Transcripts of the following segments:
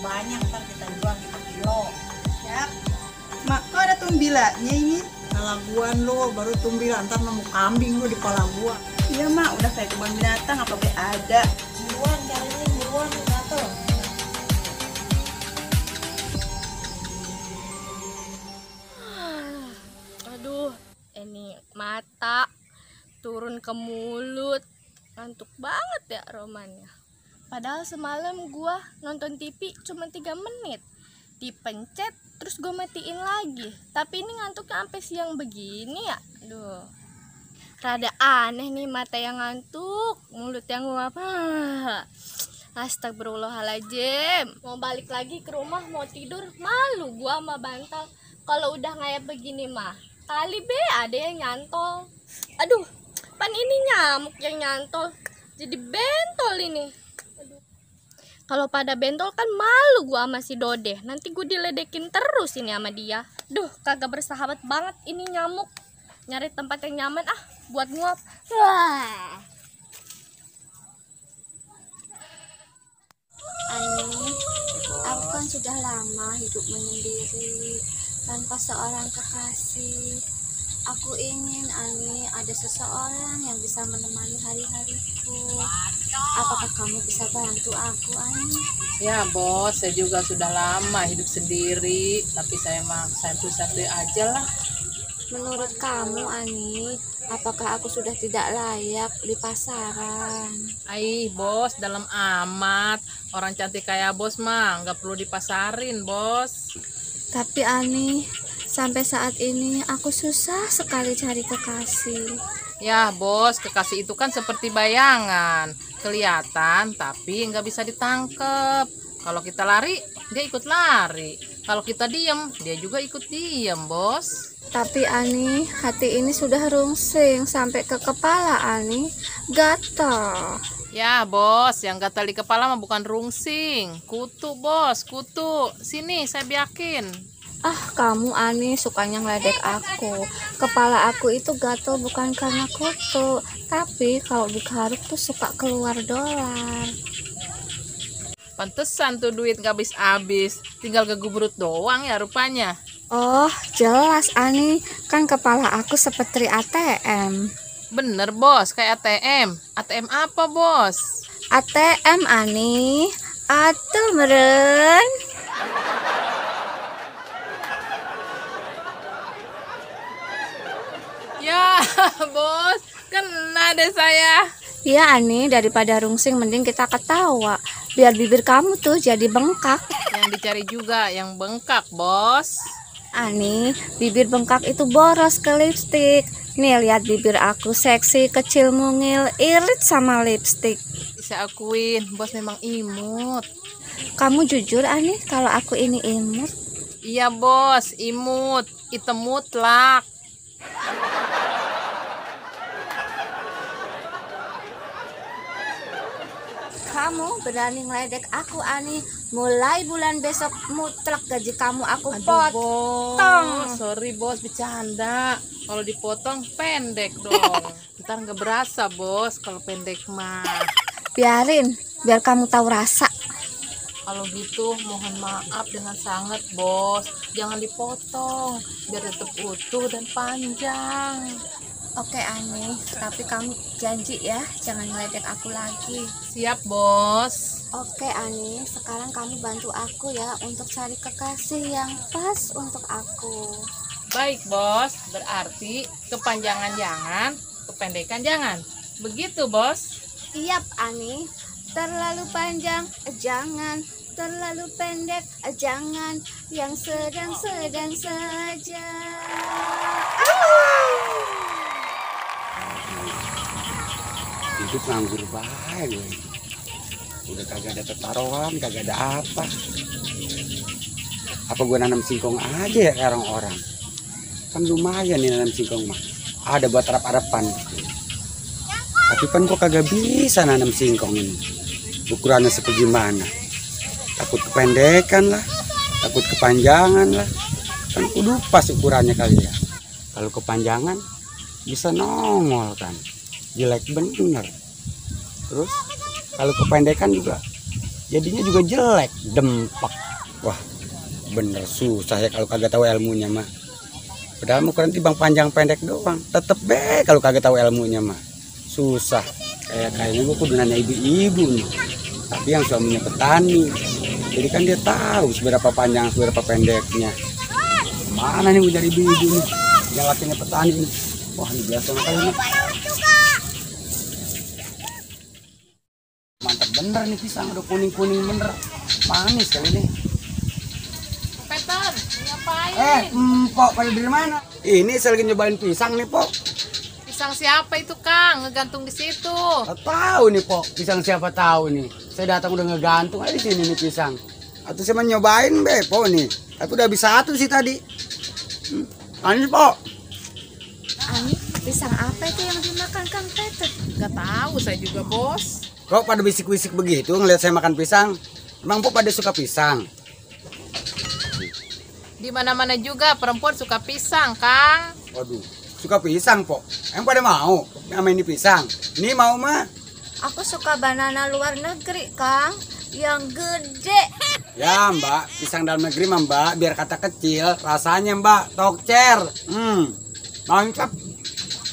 banyak ntar kita jual 5 kilo. Siap. Mak, kok ada tumbilannya ini? Ngelaguan lo baru tumbil, ntar nemu kambing lo di kepala gua. Iya mak, udah kayak kebun binatang apa be ada. Buruan cariin, buruan gatel. Aduh, ini mata turun ke mulut, ngantuk banget ya romannya. Padahal semalam gua nonton TV cuma 3 menit, dipencet terus gua matiin lagi. Tapi ini ngantuknya sampai siang begini ya. Aduh, rada aneh nih, mata yang ngantuk, mulut yang nguap. Astagfirullahaladzim. Mau balik lagi ke rumah, mau tidur, malu gua sama bantal. Kalau udah kayak begini mah kali be ada yang nyantol. Aduh, pan ini nyamuk yang nyantol, jadi bentol ini. Aduh. Kalau pada bentol kan malu gua sama si Dodeh. Nanti gua diledekin terus ini sama dia. Duh, kagak bersahabat banget ini nyamuk. Nyari tempat yang nyaman buat nguap. Wah. Ani, aku kan sudah lama hidup menyendiri tanpa seorang kekasih. Aku ingin Ani ada seseorang yang bisa menemani hari-hariku. Apakah kamu bisa bantu aku, Ani? Ya bos, saya juga sudah lama hidup sendiri, tapi saya satu-satu aja lah. Menurut kamu, Ani, apakah aku sudah tidak layak di pasaran? Bos, dalam amat. Orang cantik kayak bos mah nggak perlu dipasarin bos. Tapi Ani, sampai saat ini aku susah sekali cari kekasih. Ya bos, kekasih itu kan seperti bayangan, kelihatan tapi nggak bisa ditangkep. Kalau kita lari, dia ikut lari. Kalau kita diem, dia juga ikut diem bos. Tapi Ani, hati ini sudah rungsing sampai ke kepala Ani, gatal. Ya bos, yang gatal di kepala mah bukan rungsing, kutu bos, kutu. Sini saya biakin. Kamu Ani sukanya ngeledek aku. Kepala aku itu gatal bukan karena kutu, tapi kalau digaruk tuh suka keluar dolar. Pantesan tuh duit gak habis-habis, tinggal kegubrut doang ya rupanya. Oh, jelas Ani, kan kepala aku seperti ATM. Bener bos, kayak ATM. ATM apa bos? ATM Ani, atuh meren. Ya bos, kena deh saya. Ya Ani, daripada rungsing mending kita ketawa, biar bibir kamu tuh jadi bengkak. Yang dicari juga yang bengkak bos. Ani, bibir bengkak itu boros ke lipstik. Nih lihat bibir aku seksi, kecil, mungil, irit sama lipstik. Bisa akuin, bos memang imut. Kamu jujur Ani kalau aku ini imut? Iya bos, imut, hitam mutlak. Kamu berani ngeledek aku Ani. Mulai bulan besok mutlak gaji kamu aku Aduh potong. bos, sorry bos, bercanda. Kalau dipotong pendek dong. Ntar nggak berasa bos kalau pendek mah. Biarin, biar kamu tahu rasa. Kalau gitu mohon maaf dengan sangat bos. Jangan dipotong, biar tetap utuh dan panjang. Oke Ani, tapi kamu janji ya jangan ngeledek aku lagi. Siap bos. Oke Ani, sekarang kamu bantu aku ya untuk cari kekasih yang pas untuk aku. Baik bos, berarti kepanjangan jangan, kependekan jangan. Begitu bos. Siap Ani, terlalu panjang jangan, terlalu pendek jangan, yang sedang-sedang saja. Hidup nganggur bae gue. Udah kagak ada taruhan, kagak ada apa. Apa gue nanam singkong aja ya kayak orang-orang. Kan lumayan nih nanam singkong mah. Ada buat arap-arapan. Tapi kan kok kagak bisa nanam singkong ini. Ukurannya seperti gimana? Takut kependekan lah, takut kepanjangan lah. Kan kudu pas ukurannya kali ya. Kalau kepanjangan bisa nongol kan. Jelek bener. Terus kalau kependekan juga jadinya juga jelek, dempak. Wah, bener susah ya kalau kagak tahu ilmunya mah. Padahal ukuran timbang panjang pendek doang, tetep be kalau kagak tahu ilmunya mah susah. Kayaknya gue kudu nanya ibu-ibu nih, tapi yang suaminya petani, jadi kan dia tahu seberapa panjang seberapa pendeknya. Mana nih gue dari ibu-ibu nih, yang lakinya petani nih. Wah, ini biasa kali nih. Mantap bener nih pisang, udah kuning-kuning bener, manis kali nih. Peter, ngapain? Pok, pada dari mana? Ini saya lagi nyobain pisang nih, Pok. Pisang siapa itu, Kang? Ngegantung di situ. Tahu nih, Pok. Pisang siapa tahu nih. Saya datang udah ngegantung aja di sini nih pisang. Atau saya mau nyobain, Be, Pok nih. Tapi udah habis satu sih tadi. Ini, Pok. Ani, pisang apa itu yang dimakan Kang Peter? Gak tahu saya juga, Bos. Kok pada bisik-bisik begitu ngeliat saya makan pisang? Emang Pok pada suka pisang? Di mana-mana juga perempuan suka pisang, Kang. Waduh, suka pisang, Pok. Emang pada mau sama ini pisang? Ini mau mah? Aku suka banana luar negeri, Kang. Yang gede. Ya, Mbak. Pisang dalam negeri mah, Mbak. Biar kata kecil, rasanya, Mbak. Tokcer. Mantap.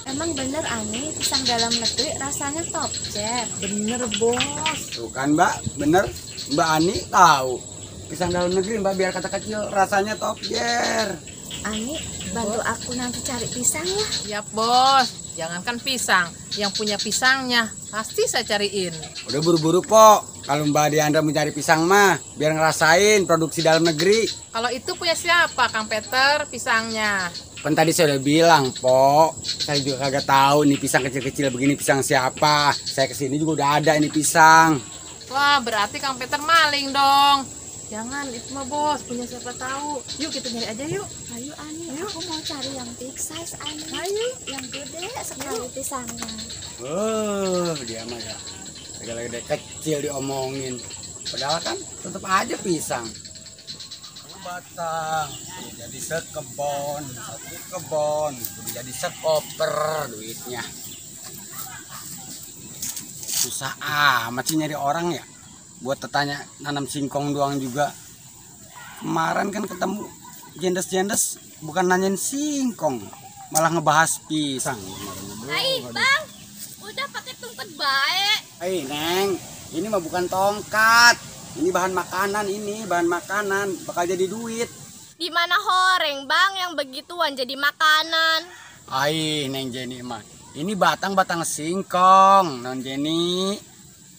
Emang bener Ani, pisang dalam negeri rasanya topcer. Bener, Bos. Tuh kan, Mbak. Bener. Mbak Ani tahu. Pisang dalam negeri, Mbak. Biar kata kecil, rasanya tokcer. Ani, bantu aku nanti cari pisang ya. Siap, Bos. Jangankan pisang, yang punya pisangnya pasti saya cariin. Udah buru-buru, Pok. Kalau Mbak Diandra mencari pisang mah, biar ngerasain produksi dalam negeri. Kalau itu punya siapa, Kang Peter, pisangnya? Kan tadi saya udah bilang, Pok. Saya juga kagak tahu nih pisang kecil-kecil begini pisang siapa. Saya kesini juga udah ada ini pisang. Wah, berarti Kang Peter maling dong. Jangan, itu mah Bos, punya siapa tahu. Yuk kita nyari aja yuk. Ayo Ani, aku mau cari yang big size Ani. Ayo. Yang gede sekali pisangnya. Dia mah ya. Segala-gala kecil diomongin. Padahal kan tetap aja pisang. Batang, jadi sekebon, satu kebon, jadi sekoper duitnya. Susah amat sih nyari orang ya. Buat tetanya nanam singkong doang juga. Kemarin kan ketemu jendes-jendes bukan nanyain singkong, malah ngebahas pisang. Hai bang, udah pakai tongkat baik. Hei Neng, ini mah bukan tongkat. Ini bahan makanan, ini bahan makanan bakal jadi duit. Di mana horeng bang yang begituan jadi makanan? Ai Neng Jenny mah, ini batang-batang singkong, Non Jenny.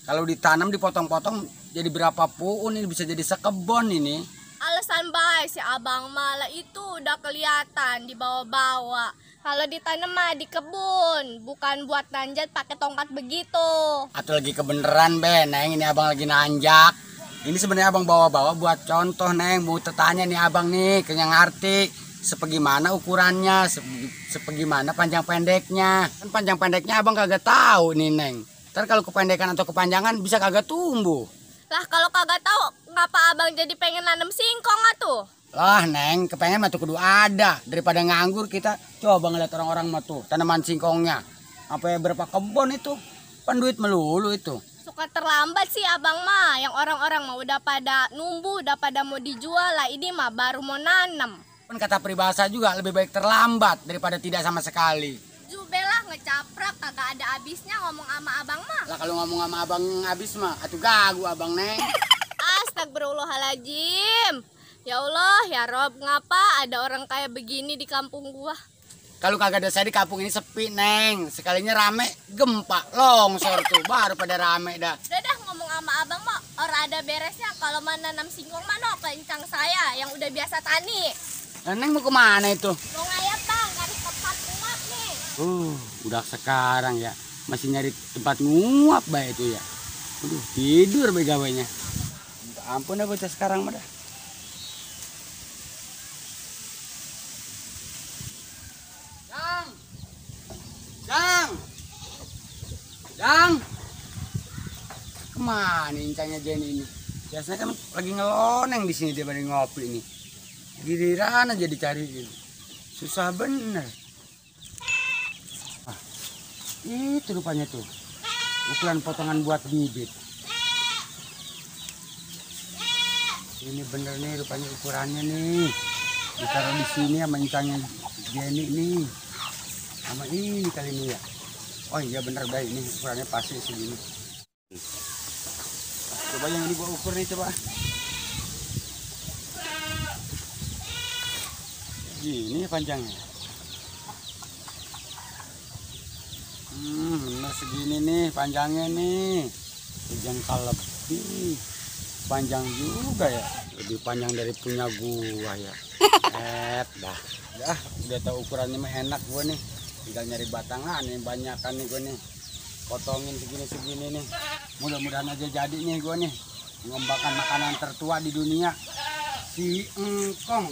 Kalau ditanam dipotong-potong jadi berapa puun ini bisa jadi sekebon ini. Alasan baik si abang malah itu udah kelihatan dibawa-bawa. Kalau ditanam mah di kebun, bukan buat nanjat pakai tongkat begitu. Atau lagi kebeneran be, Neng, ini abang lagi nanjak. Ini sebenarnya abang bawa-bawa buat contoh Neng, mau tetanya nih abang nih, kenyang ngerti sepegimana ukurannya, sepegimana panjang pendeknya. Kan panjang pendeknya abang kagak tahu nih Neng. Ntar kalau kependekan atau kepanjangan bisa kagak tumbuh. Lah kalau kagak tahu, ngapa abang jadi pengen nanam singkong atuh? Lah Neng, kepengen mah tuh kudu ada. Daripada nganggur kita coba ngeliat orang-orang mah tuh tanaman singkongnya. Apa berapa kebun itu? Penduit melulu itu. Suka terlambat sih abang mah. Yang orang-orang mah udah pada numbuh, udah pada mau dijual lah. Ini mah baru mau nanam. Kan kata peribahasa juga lebih baik terlambat daripada tidak sama sekali. Jubelah ngecaprak kagak ada habisnya ngomong sama abang mah. Lah kalau ngomong sama abang habis mah atuh gagu abang Neng. Astagfirullahaladzim. Ya Allah, ya Rob, ngapa ada orang kayak begini di kampung gua? Kalau kagak ada saya di kampung ini sepi Neng. Sekalinya rame gempa longsor tuh baru pada rame dah. Udah dah ngomong sama abang mah orang ada beresnya. Kalau mau nanam singkong mah no kencang saya yang udah biasa tani. Lah Neng mau kemana itu? Mau ngayap bang, nyari tempat nguap nih. Udah sekarang ya masih nyari tempat nguap baik itu ya. Aduh, tidur begawainya. Minta ampun dah bocah sekarang mah dah. Jang. Kemana incanya Jenny ini? Biasanya kan lagi ngeloneng di sini dia pada ngopi nih. Giliran aja dicariin. Susah bener. Itu rupanya tuh ukuran potongan buat bibit. Ini bener nih rupanya ukurannya nih. Ditaruh di sini sama incangnya Jenny nih. Sama ini kali ini ya. Oh iya bener udah ini ukurannya pasti segini. Coba yang ini gua ukur nih coba. Gini panjangnya. Bener segini nih panjangnya nih. Sejengkal lebih. Panjang juga ya. Lebih panjang dari punya gua ya. Dah. Udah tahu ukurannya mah enak gua nih. Tinggal nyari batangan yang banyakan nih gua nih. Potongin segini-segini nih. Mudah-mudahan aja jadi nih gua nih. Mengembangkan makanan tertua di dunia. Si engkong.